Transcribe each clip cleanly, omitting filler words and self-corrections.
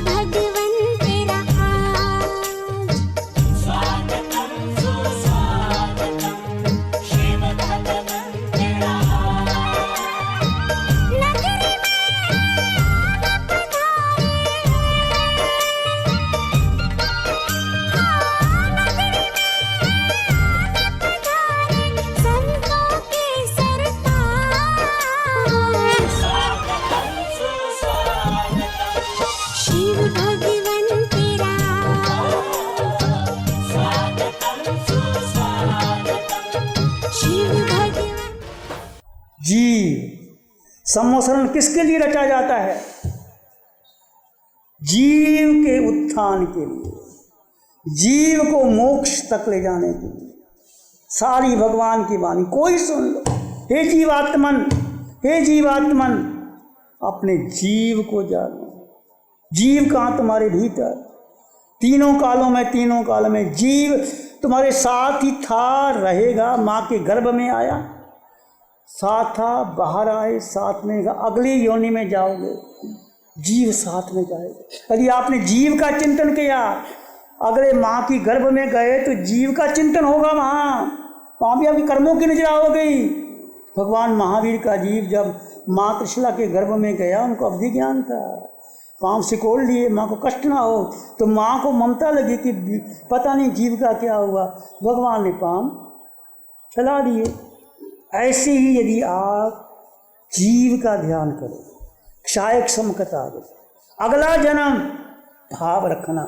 भगवन तेरा आज स्वागतम सुस्वागतम शिव भगवन तेरा नगरी संतों के सरताज स्वागतम सुस्वागतम शिव भगवन तेरा स्वागतम सुस्वागतम शिव भगवन। जीव सम्मोहन किसके लिए रचा जाता है? जीव के उत्थान के लिए, जीव को मोक्ष तक ले जाने के लिए। सारी भगवान की वाणी कोई सुन लो। हे जीवात्मन, हे जीवात्मन, अपने जीव को जानो। जीव कहाँ? तुम्हारे भीतर। तीनों काल में जीव तुम्हारे साथ ही था, रहेगा। माँ के गर्भ में आया, साथ था, बाहर आए, साथ में रहेगा। अगली योनि में जाओगे, जीव साथ में जाएगा। यदि आपने जीव का चिंतन किया, अगले माँ की गर्भ में गए तो जीव का चिंतन होगा। वहाँ भी आपकी कर्मों की नजर हो गई। भगवान महावीर का जीव जब माँ त्रिशला के गर्भ में गया, उनको अवधि ज्ञान था। पाँव सिकोड़ लिए, माँ को कष्ट ना हो। तो माँ को ममता लगी कि पता नहीं जीव का क्या हुआ, भगवान ने पाँव चला दिए। ऐसे ही यदि आप जीव का ध्यान करो, क्षायक समकता, अगला जन्म भाव रखना।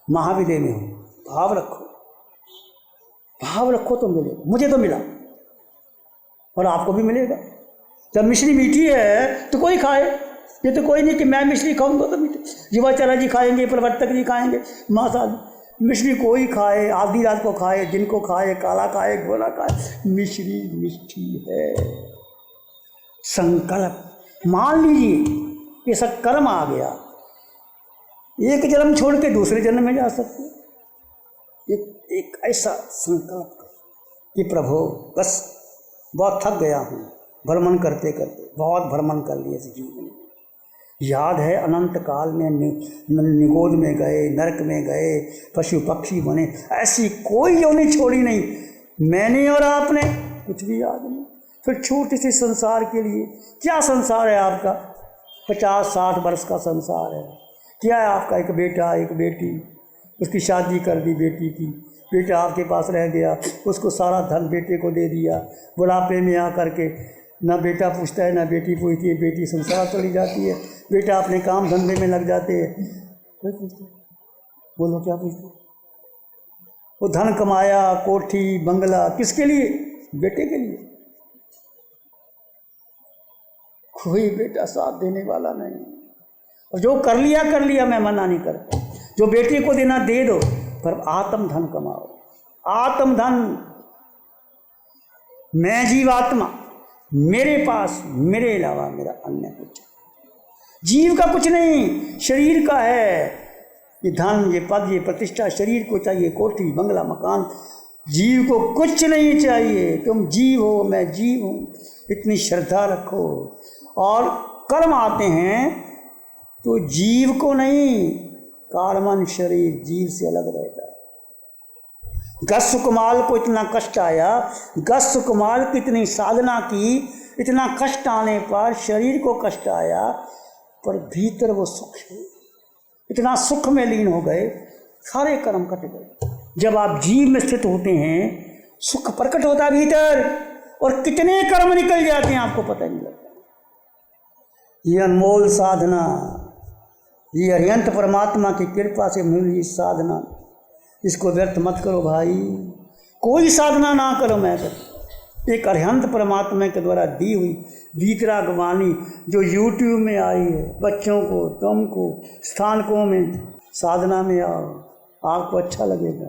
महाविद्य में हो, भाव रखो, भाव रखो तो मिले। मुझे तो मिला और आपको भी मिलेगा। जब मिश्री मीठी है तो कोई खाए। ये तो कोई नहीं कि मैं मिश्री खाऊंगा तो मीठी। जीवाचार्य जी खाएंगे, प्रवर्तक जी खाएंगे, माता मिश्री कोई खाए, आधी रात को खाए, दिन को खाए, काला खाए, गोरा खाए, मिश्री मिष्ठी है। संकल्प मान लीजिए, ये सब कर्म आ गया। एक जन्म छोड़ के दूसरे जन्म में जा सकते हैं। एक ऐसा संकल्प कि प्रभु बस बहुत थक गया हूँ, भ्रमण करते करते बहुत भ्रमण कर लिए इस जीवन में। याद है अनंत काल में निगोद में गए, नरक में गए, पशु पक्षी बने, ऐसी कोई योनि छोड़ी नहीं। मैंने और आपने कुछ भी याद नहीं। फिर छोटे से संसार के लिए, क्या संसार है आपका? 50-60 वर्ष का संसार है। क्या है आपका? एक बेटा, एक बेटी, उसकी शादी कर दी बेटी की, बेटा आपके पास रह गया, उसको सारा धन बेटे को दे दिया। बुढ़ापे में आकर के ना बेटा पूछता है ना बेटी पूछती है, बेटी संसार चली जाती है, बेटा अपने काम धंधे में लग जाते हैं। कोई पूछता है? बोलो क्या पूछते? वो धन कमाया, कोठी बंगला, किसके लिए? बेटे के लिए। कोई बेटा साथ देने वाला नहीं। और जो कर लिया, मैं मना नहीं करता। जो बेटे को देना दे दो, पर आत्म धन कमाओ। आत्म धन, मैं जीवात्मा, मेरे पास मेरे अलावा मेरा अन्य कुछ। जीव का कुछ नहीं, शरीर का है। ये धन, ये पद, ये प्रतिष्ठा शरीर को चाहिए, कोठी बंगला मकान। जीव को कुछ नहीं चाहिए। तुम जीव हो, मैं जीव हूँ, इतनी श्रद्धा रखो। और कर्म आते हैं तो जीव को नहीं, कार्मन शरीर जीव से अलग रहता है। गस्स कुमाल को इतना कष्ट आया, गस्स कुमाल की इतनी साधना की, इतना कष्ट आने पर शरीर को कष्ट आया, पर भीतर वो सुख है। इतना सुख में लीन हो गए, सारे कर्म कट गए। जब आप जीव में स्थित होते हैं, सुख प्रकट होता है भीतर, और कितने कर्म निकल जाते हैं आपको पता नहीं लगता। ये अनमोल साधना, ये अरिहंत परमात्मा की कृपा से मिली साधना, इसको व्यर्थ मत करो भाई। कोई साधना ना करो। मैं कहता एक अरिहंत परमात्मा के द्वारा दी हुई वीतराग वाणी जो यूट्यूब में आई है, बच्चों को, तुमको, स्थानकों में साधना में आओ, आपको अच्छा लगेगा।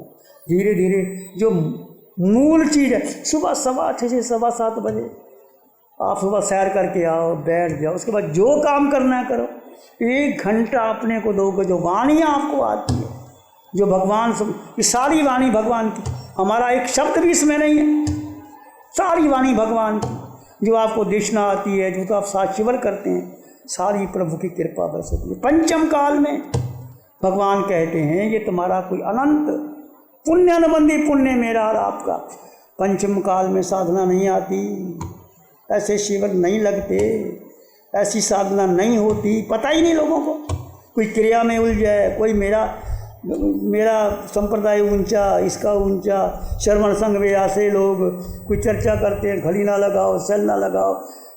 धीरे धीरे जो मूल चीज़ है, सुबह 6:15 से 7:15 बजे आप सुबह सैर करके आओ, बैठ जाओ। उसके बाद जो काम करना है करो। 1 घंटा अपने को दोगे, जो वाणी आपको आती है, जो भगवान से, ये सारी वाणी भगवान की, हमारा एक शब्द भी इसमें नहीं है, सारी वाणी भगवान की। जो आपको दिशना आती है, जो तो आप साक्षीवर करते हैं, सारी प्रभु की कृपा बरसती है। पंचम काल में भगवान कहते हैं ये तुम्हारा कोई अनंत पुण्य अनुबंधी पुण्य मेरा और आपका। पंचम काल में साधना नहीं आती, ऐसे शिविर नहीं लगते, ऐसी साधना नहीं होती, पता ही नहीं लोगों को। कोई क्रिया में उलझ जाए, कोई मेरा संप्रदाय ऊंचा, इसका ऊंचा, श्रवण संघ में ऐसे लोग कोई चर्चा करते हैं, घड़ी ना लगाओ, सेल ना लगाओ,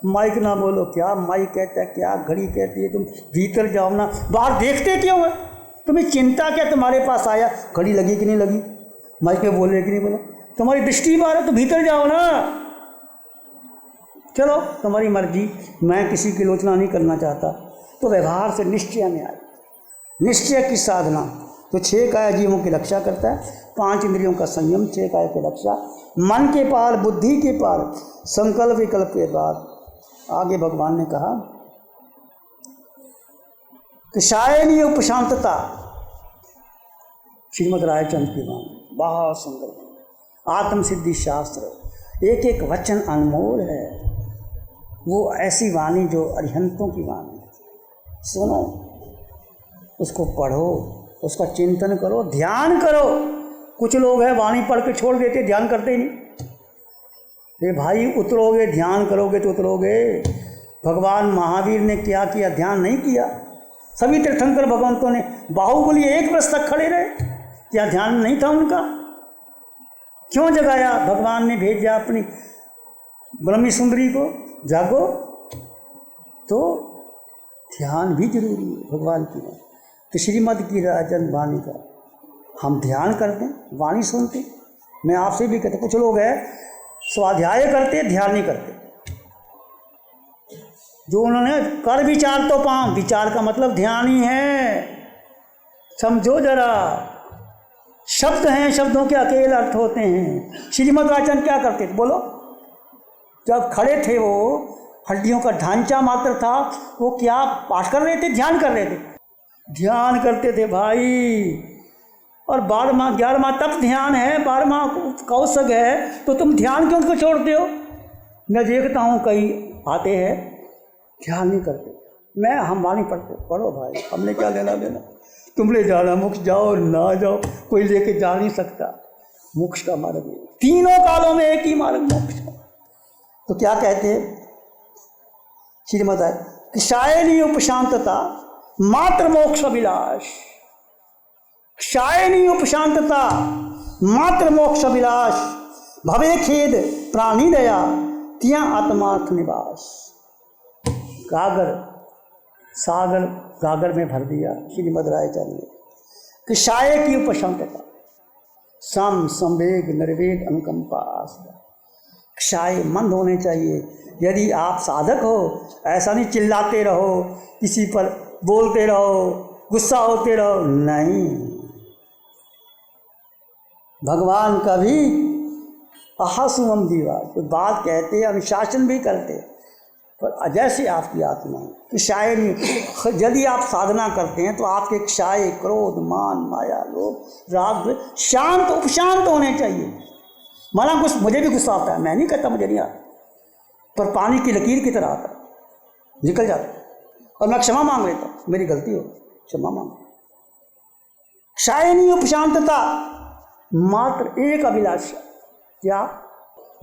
माइक ना बोलो। क्या माइक कहता है, क्या घड़ी कहती है? तुम भीतर जाओ ना, बाहर देखते क्यों है? तुम्हें चिंता क्या तुम्हारे पास आया, घड़ी लगी कि नहीं लगी, माइक में बोल रहे कि नहीं बोला? तुम्हारी दृष्टि बाहर है तो भीतर जाओ ना। चलो तुम्हारी मर्जी, मैं किसी की आलोचना नहीं करना चाहता। तो व्यवहार से निश्चय में आए, निश्चय की साधना। तो 6 काया जीवों की रक्षा करता है, 5 इंद्रियों का संयम, 6 काया की रक्षा, मन के पार, बुद्धि के पार, संकल्प विकल्प के बाद। आगे भगवान ने कहा कि शायनी उपशांतता, श्रीमद् रायचंद की वाणी बहुत सुंदर। आत्म सिद्धि शास्त्र, एक एक वचन अनमोल है। वो ऐसी वाणी जो अरिहंतों की वाणी। सुनो, उसको पढ़ो, उसका चिंतन करो, ध्यान करो। कुछ लोग हैं वाणी पढ़ के छोड़ देते, ध्यान करते ही नहीं। ये भाई उतरोगे, ध्यान करोगे तो उतरोगे। भगवान महावीर ने क्या किया? ध्यान नहीं किया। सभी तीर्थंकर भगवंतों ने बाहुबली 1 वर्ष तक खड़े रहे, क्या ध्यान नहीं था उनका? क्यों जगाया? भगवान ने भेजा अपनी ब्रह्मी सुंदरी को, जागो। तो ध्यान भी जरूरी है भगवान की। तो श्रीमद् की राजन वाणी का हम ध्यान करते हैं, वाणी सुनते। मैं आपसे भी कहता, कुछ लोग हैं स्वाध्याय करते, ध्यान नहीं करते। जो उन्होंने कर विचार तो पाऊँ, विचार का मतलब ध्यान ही है। समझो जरा, शब्द हैं, शब्दों के अकेले अर्थ होते हैं। श्रीमद् राजन क्या करते थे बोलो? जब खड़े थे वो, हड्डियों का ढांचा मात्र था, वो क्या पाठ कर रहे थे? ध्यान कर रहे थे। ध्यान करते थे भाई। और 12वां 11वां तप ध्यान है, 12वां कौशक है, तो तुम ध्यान क्यों उसको छोड़ते हो? मैं देखता हूँ कई आते हैं, ध्यान नहीं करते। हम वाणी पढ़ते, पढ़ो भाई, हमने क्या लेना देना? तुम ले जाना, मोक्ष जाओ ना जाओ, कोई लेके जा नहीं सकता। मोक्ष का मार्ग है, तीनों कालों में एक ही मार्ग मोक्ष का। तो क्या कहते हैं श्रीमद् कि शायनी उपशांतता मात्र मोक्ष अभिलाष। शायनी उपशांतता मात्र मोक्ष अभिलाष, भवे खेद प्राणी दया तिया आत्मार्थ निवास। गागर सागर गागर में भर दिया श्रीमद् रायचंद ने कि शाय की उपशांतता, सम संवेग निर्वेद अनुकंपा आस्था। क्षाय मंद होने चाहिए। यदि आप साधक हो, ऐसा नहीं चिल्लाते रहो, किसी पर बोलते रहो, गुस्सा होते रहो, नहीं। भगवान का भी अहासुमम दीवा, तो बात कहते, अनुशासन भी करते, पर जैसे आपकी आत्मा कि शायरी, यदि आप साधना करते हैं तो आपके क्षय, क्रोध, मान, माया, लोभ, राग शांत उपशांत होने चाहिए। माना कुछ मुझे भी गुस्सा आता है, मैं नहीं कहता मुझे नहीं आता, पर पानी की लकीर की तरह आता है, निकल जाता है, और मैं क्षमा मांग लेता हूँ, मेरी गलती हो, क्षमा मांग। क्षय नहीं उपशांतता, मात्र एक अभिलाषा, क्या?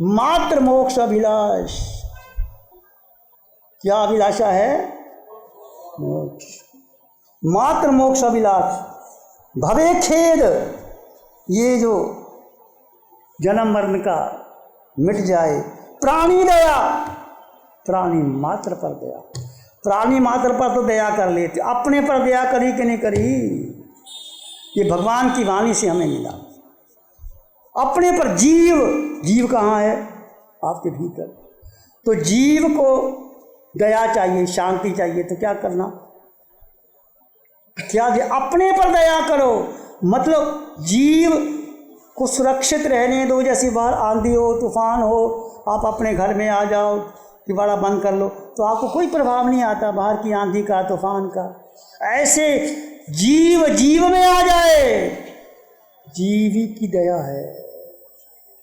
मात्र मोक्ष अभिलाष। क्या अभिलाषा है? मोक्ष। मात्र मोक्ष अभिलाष। भवे खेद, ये जो जन्म मरण का मिट जाए। प्राणी दया, प्राणी मात्र पर दया। प्राणी मात्र पर तो दया कर लेते, अपने पर दया करी कि नहीं करी? ये भगवान की वाणी से हमें मिला। अपने पर जीव, जीव कहाँ है? आपके भीतर। तो जीव को दया चाहिए, शांति चाहिए, तो क्या करना? क्या अपने पर दया करो, मतलब जीव को सुरक्षित रहने दो। जैसे बाहर आंधी हो, तूफान हो, आप अपने घर में आ जाओ, किवाड़ा बंद कर लो, तो आपको कोई प्रभाव नहीं आता बाहर की आंधी का, तूफान का। ऐसे जीव जीव में आ जाए, जीवी की दया है।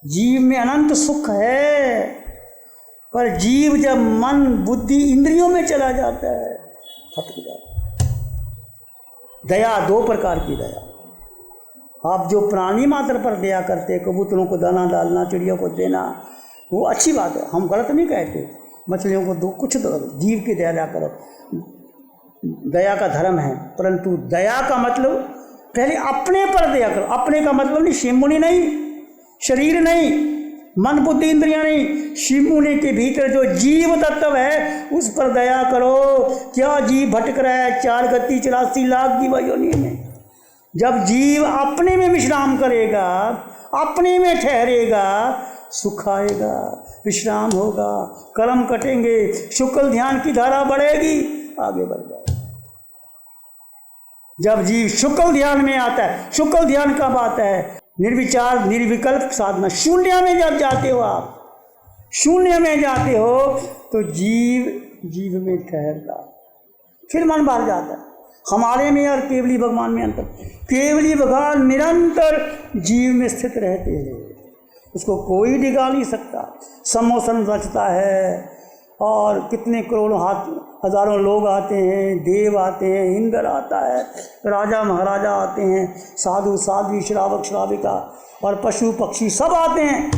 जीव में अनंत सुख है, पर जीव जब मन बुद्धि इंद्रियों में चला जाता है, फटक जाता है। दया दो प्रकार की दया। आप जो प्राणी मात्र पर दया करते, कबूतरों को दाना डालना, चिड़ियों को देना, वो अच्छी बात है, हम गलत नहीं कहते। मछलियों को दो, कुछ दो, जीव की दया करो, दया का धर्म है। परंतु दया का मतलब पहले अपने पर दया करो। अपने का मतलब नहीं शिव मुनि नहीं, शरीर नहीं, मन बुद्धि इंद्रियां नहीं, शिव मुनि के भीतर जो जीव तत्व है उस पर दया करो। क्या जीव भटक रहा है 4 गति 84 लाख जीव योनि में। जब जीव अपने में विश्राम करेगा, अपने में ठहरेगा, सुख आएगा, विश्राम होगा, कर्म कटेंगे, शुक्ल ध्यान की धारा बढ़ेगी, आगे बढ़ जाएगा। जब जीव शुक्ल ध्यान में आता है, शुक्ल ध्यान कब आता है? निर्विचार निर्विकल्प साधना, शून्य में जब जाते हो आप, शून्य में जाते हो तो जीव में ठहरता, फिर मन बाहर जाता है। हमारे में और केवली भगवान में अंतर। केवली भगवान निरंतर जीव में स्थित रहते हैं, उसको कोई डिगा नहीं सकता। समोसन रचता है और कितने करोड़ों हजारों लोग आते हैं, देव आते हैं, इंद्र आता है, राजा महाराजा आते हैं, साधु साध्वी श्रावक श्राविका और पशु पक्षी सब आते हैं।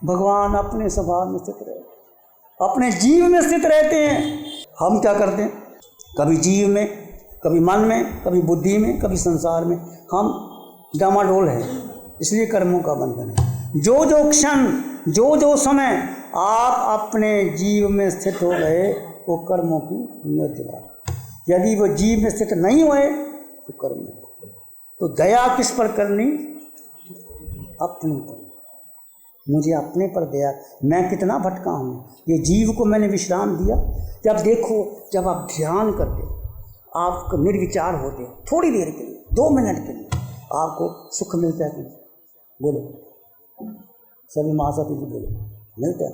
भगवान अपने स्वभाव में स्थित रहते, अपने जीव में स्थित रहते हैं। हम क्या करते हैं? कभी जीव में, कभी मन में, कभी बुद्धि में, कभी संसार में। हम डामाडोल हैं, इसलिए कर्मों का बंधन है। जो जो क्षण, जो जो समय आप अपने जीव में स्थित हो गए वो कर्मों की निर्दिला। यदि वो जीव में स्थित नहीं हुए तो कर्म नहीं। तो दया किस पर करनी? अपने पर। मुझे अपने पर दया, मैं कितना भटका हूँ, ये जीव को मैंने विश्राम दिया। जब देखो, जब आप ध्यान करते, आप निर्विचार होते, थोड़ी देर के लिए, 2 मिनट के लिए आपको सुख मिलता है। बोलो सभी महासती जी, बोलो मिलता है।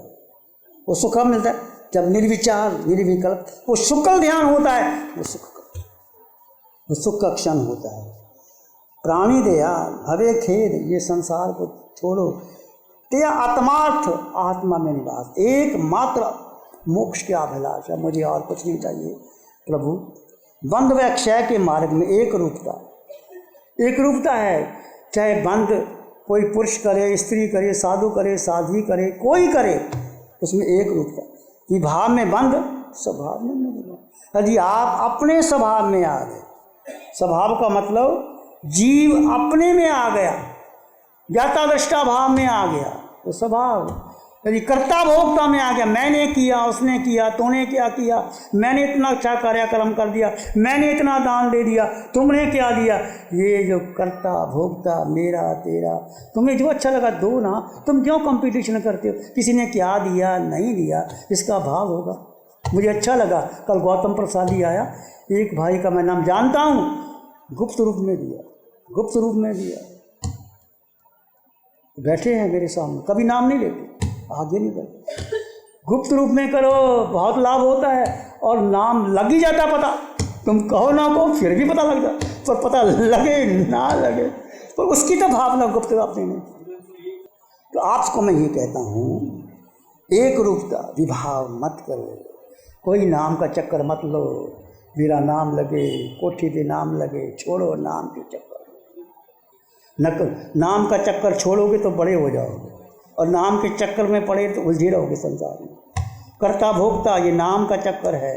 वो सुख कब मिलता है? जब निर्विचार निर्विकल्प वो शुक्ल ध्यान होता है, वो सुख का क्षण होता है। प्राणी दया भवे खेद, ये संसार को छोड़ो, तेरा आत्मार्थ आत्मा में निवास, एकमात्र मोक्ष की अभिलाषा, मुझे और कुछ नहीं चाहिए प्रभु। बंध व क्षय के मार्ग में एक रूपता है। चाहे बंध कोई पुरुष करे, स्त्री करे, साधु करे, साध्वी करे, कोई करे, उसमें एक रूपता। विभाव में बंध, स्वभाव में नहीं। यदि आप अपने स्वभाव में आ गए, स्वभाव का मतलब जीव अपने में आ गया, ज्ञाता दृष्टा भाव में आ गया, तो स्वभाव। यदि कर्ता भोक्ता में आ गया, मैंने किया, उसने किया, तूने क्या किया, मैंने इतना अच्छा कार्यक्रम कर दिया, मैंने इतना दान दे दिया, तुमने क्या दिया, ये जो कर्ता भोक्ता मेरा तेरा, तुम्हें जो अच्छा लगा दो ना, तुम क्यों कंपटीशन करते हो? किसी ने क्या दिया नहीं दिया, इसका भाव होगा। मुझे अच्छा लगा, कल गौतम प्रसादी आया, एक भाई का मैं नाम जानता हूँ, गुप्त रूप में दिया, बैठे हैं मेरे सामने, कभी नाम नहीं लेते, आगे नहीं बढ़ते। गुप्त रूप में करो, बहुत लाभ होता है, और नाम लग ही जाता पता। तुम कहो ना कहो फिर भी पता लग जाता, पर पता लगे ना लगे, तो उसकी तो भावना गुप्त आपने नहीं। तो आपको मैं ये कहता हूँ, एक रूपता, विभाव मत करो, कोई नाम का चक्कर मत लो। मेरा नाम लगे, कोठी पे नाम लगे, छोड़ो नाम के चक्कर। नाम का चक्कर छोड़ोगे तो बड़े हो जाओगे, और नाम के चक्कर में पड़े तो उलझे रहोगे संसार में। कर्ता भोक्ता, ये नाम का चक्कर है।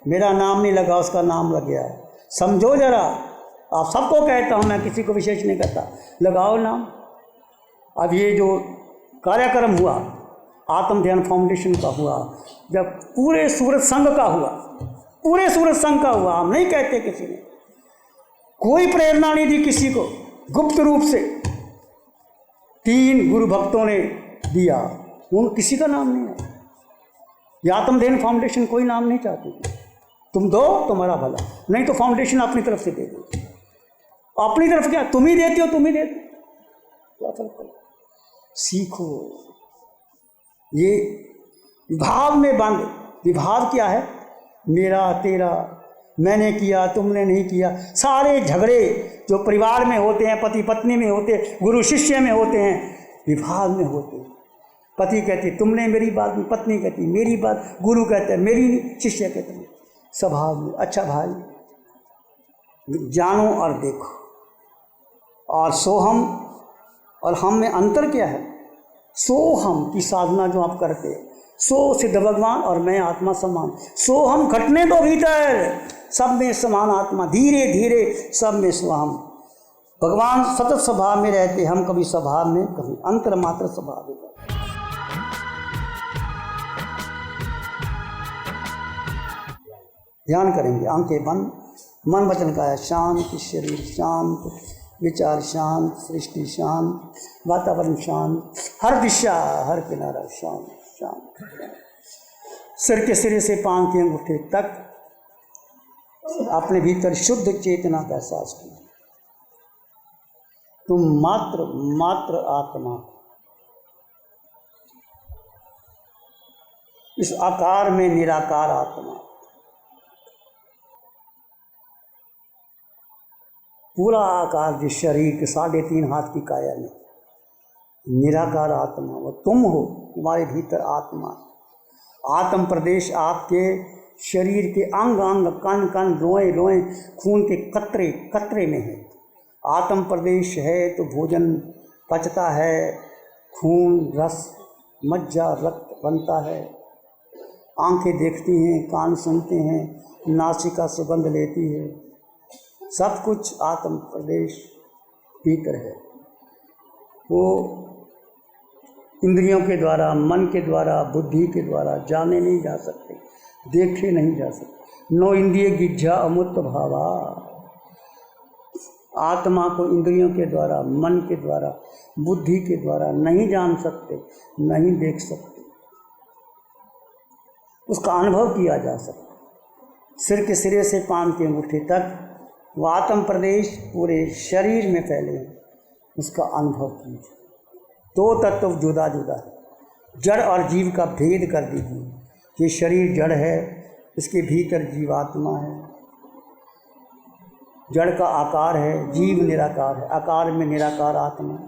मेरा नाम नहीं लगा, उसका नाम लग गया है। समझो जरा, आप सबको कहता हूँ, मैं किसी को विशेष नहीं कहता, लगाओ नाम। अब ये जो कार्यक्रम हुआ, आत्म ध्यान फाउंडेशन का हुआ, जब पूरे सूरत संघ का हुआ, हम नहीं कहते किसी ने, कोई प्रेरणा नहीं दी किसी को, गुप्त रूप से 3 गुरु भक्तों ने दिया, उन किसी का नाम नहीं है। ये आत्म ध्यान फाउंडेशन कोई नाम नहीं चाहती, तुम दो तुम्हारा भला, नहीं तो फाउंडेशन अपनी तरफ से दे दो। अपनी तरफ क्या, तुम ही देते हो, क्या फर्क पड़ता? सीखो। ये विभाव में बंद, विभाव क्या है? मेरा तेरा, मैंने किया, तुमने नहीं किया। सारे झगड़े जो परिवार में होते हैं, पति पत्नी में होते, गुरु शिष्य में होते हैं, विभाव में होते हैं। पति कहते तुमने मेरी बात, पत्नी कहती मेरी बात, गुरु कहते मेरी नहीं, शिष्य कहते स्वभाव में। अच्छा भाई, जानो और देखो। और सोहम और हम में अंतर क्या है? सोहम की साधना जो आप करते हैं, सो सिद्ध भगवान और मैं आत्मा समान। सोहम घटने दो भीतर, सब में समान आत्मा, धीरे धीरे सब में सोहम। भगवान सतत स्वभाव में रहते, हम कभी स्वभाव में, कभी अंतर मात्र स्वभाव में। ध्यान करेंगे, आंखें बंद, मन वचन काया शांत, शरीर शांत, विचार शांत, सृष्टि शांत, वातावरण शांत, हर दिशा हर किनारा शांत शांत। सिर के सिरे से पांव के अंगूठे तक अपने भीतर शुद्ध चेतना का एहसास किया। तुम मात्र मात्र आत्मा, इस आकार में निराकार आत्मा, पूरा आकार जिस शरीर के 3.5 हाथ की काया में, निराकार आत्मा वो तुम हो। तुम्हारे भीतर आत्मा, आत्म प्रदेश आपके शरीर के अंग अंग, कण कण, रोए रोए, खून के कतरे कतरे में है। आत्म प्रदेश है तो भोजन पचता है, खून रस मज्जा रक्त बनता है, आंखें देखती हैं, कान सुनते हैं, नासिका सुगंध लेती है, सब कुछ आत्म प्रदेश भीतर है। वो इंद्रियों के द्वारा, मन के द्वारा, बुद्धि के द्वारा जाने नहीं जा सकते, देखे नहीं जा सकते। नो इंद्रिय गिज्झा अमूर्त भावा। आत्मा को इंद्रियों के द्वारा, मन के द्वारा, बुद्धि के द्वारा नहीं जान सकते, नहीं देख सकते, उसका अनुभव किया जा सकता। सिर के सिरे से पांव के अंगूठे तक वो आत्म प्रदेश पूरे शरीर में फैले हैं, उसका अनुभव कीजिए। दो तत्व जुदा जुदा है, जड़ और जीव का भेद कर दीजिए। ये शरीर जड़ है, इसके भीतर जीवात्मा है। जड़ का आकार है, जीव निराकार है, आकार में निराकार आत्मा,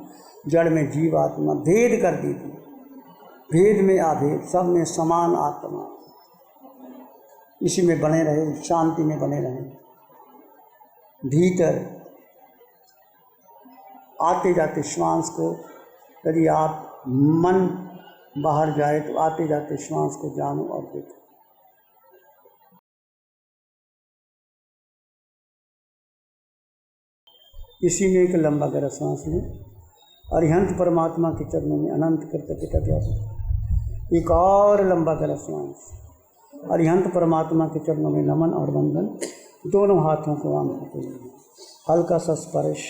जड़ में जीवात्मा। भेद कर दीजिए, भेद में अभेद, सब में समान आत्मा। इसी में बने रहे, शांति में बने रहे। भीतर आते जाते श्वास को, यदि आप मन बाहर जाए तो आते जाते श्वास को जानो और देखो। इसी में एक लंबा गहरा सांस लें। अरिहंत परमात्मा के चरणों में अनंत कृतज्ञता ज्ञापन। एक और लंबा गहरा सांस। अरिहंत परमात्मा के चरणों में नमन और वंदन। दोनों हाथों को आंखों को हल्का सा स्पर्श,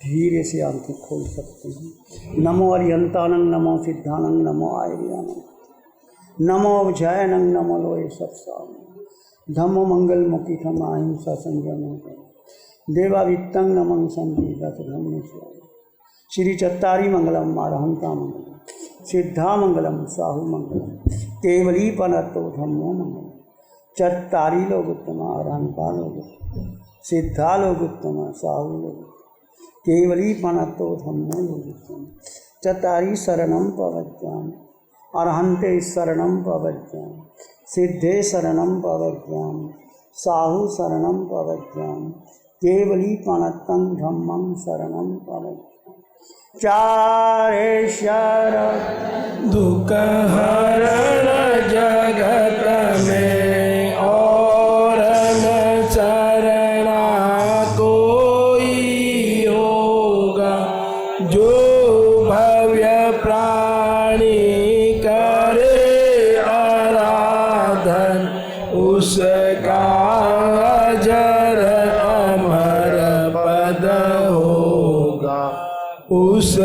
धीरे से आंखें खोल सकते हैं। नमो अरिहंतानंग, नमो सिद्धानंग, नमो आयर्यानंग, नमो जयनंग, नमो लोय सत्साम, धम्मो मंगल मुखी थम अहिंसा संयम, देवावित्तं नमं संजीवत धम्मेश्वर। श्री चत्तारी मंगलम अरहंता मंगलम, सिद्धा मंगलम साहु मंगलम, केवली पनतो धम्मो मंगलम। चत्तारी लोग उत्तम, अरहंता लोग उत्तम, सिद्धा लोग उत्तम, साहु लोग उत्तम, केवली पनतो धम्मो लोग उत्तम। चत्तारी शरणम पवज्जामि, अरहंते शरणम पवज्जामि, सिद्धे शरणम पवज्जामि, साहु शरणम पवज्जामि, केवली पनतं धम्मं शरणं पवज्जामि। चारे शरण दुख हरण जगत में और न शरणा कोई होगा। जो भव्य प्राणी करे आराधन, उसका अजर अमर पद होगा। उस